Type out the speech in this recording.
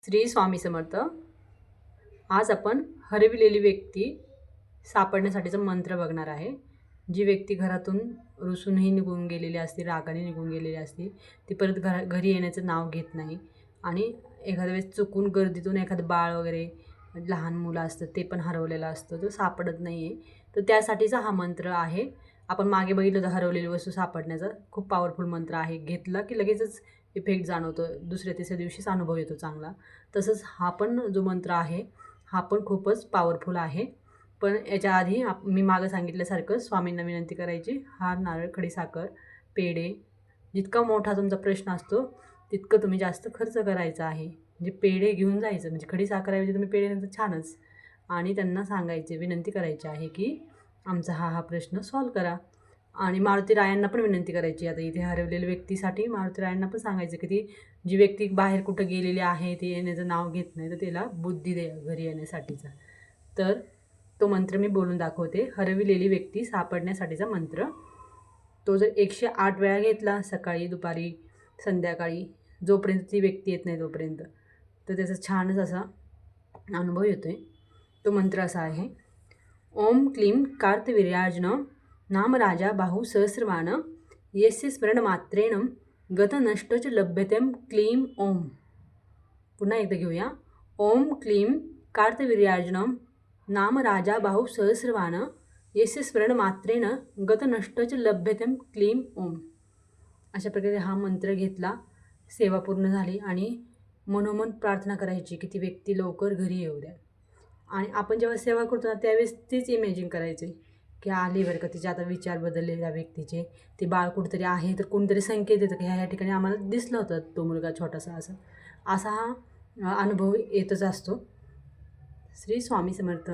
श्री स्वामी समर्थ. आज आपण हरविलेली व्यक्ती सापडण्यासाठीचा मंत्र बघणार आहे. जी व्यक्ती घरातून रुसूनही निघून गेलेली असते, रागाने निघून गेलेली असते, ती परत घरी येण्याचं नाव घेत नाही आणि एखाद्या वेळेस चुकून गर्दीतून एखादं बाळ वगैरे, लहान मुलं असतं ते पण हरवलेलं असतं, तो सापडत नाही आहे. तर त्यासाठीचा हा मंत्र आहे. आपण मागे बघितलं होतं हरवलेली वस्तू सापडण्याचा खूप पॉवरफुल मंत्र आहे. घेतला की लगेचच इफेक्ट जाणवतो, दुसऱ्या तिसऱ्या दिवशीच अनुभव येतो चांगला. तसंच हा पण जो मंत्र आहे हा पण खूपच पॉवरफुल आहे. पण याच्या आधी मी मागं सांगितल्यासारखं स्वामींना विनंती करायची. हार, नारळ, खडीसाखर, पेढे, जितका मोठा तुमचा प्रश्न असतो तितकं तुम्ही जास्त खर्च करायचा आहे. म्हणजे पेढे घेऊन जायचं, म्हणजे खडीसाखरऐवजी तुम्ही पेढे नंतर छानच. आणि त्यांना सांगायचे, विनंती करायची आहे की आमचा हा प्रश्न सॉल्व करा. आणि मारुती रायांना पण विनंती करायची. आता इथे हरवलेल्या व्यक्तीसाठी मारुती रायांना पण सांगायचं की ती जी व्यक्ती बाहेर कुठं गेलेली आहे, ती येण्याचं नाव घेत नाही, तर तिला बुद्धी द्या घरी येण्यासाठीचा. तर तो मंत्र मी बोलून दाखवते. हरविलेली व्यक्ती सापडण्यासाठीचा मंत्र. तो जर 108 वेळा घेतला, सकाळी, दुपारी, संध्याकाळी, जोपर्यंत ती व्यक्ती येत नाही तोपर्यंत, तर त्याचा छानच असा अनुभव येतो आहे. तो मंत्र असा आहे: ओम क्लीं कार्तवीर्यार्जुन नाम राजा बाहू सहस्रवान यस्य स्मरणमात्रेण गतनष्टोच लभ्यतेम क्लीं ओम. पुन्हा एकदा घेऊया. ओम क्लीं कार्तवीर्यार्जुन नाम राजा बाहू सहस्रवान यस्य स्मरणमात्रेण गतनष्टोच लभ्यतेम क्लीं ओम. अशा प्रकारे हा मंत्र घेतला, सेवा पूर्ण झाली आणि मनोमन प्रार्थना करायची की ती व्यक्ती लवकर घरी येऊ द्या. आणि आपण जेव्हा सेवा करतो ना त्यावेळेस तीच इमॅजिन करायची की आली बरं का, तिचे आता विचार बदलले त्या व्यक्तीचे, ते बाळ कुठेतरी आहे, तर कोणतरी संकेत देतं की ह्या ठिकाणी आम्हाला दिसलं होतं तो मुलगा छोटासा. असा हा अनुभव येतच असतो. श्री स्वामी समर्थ.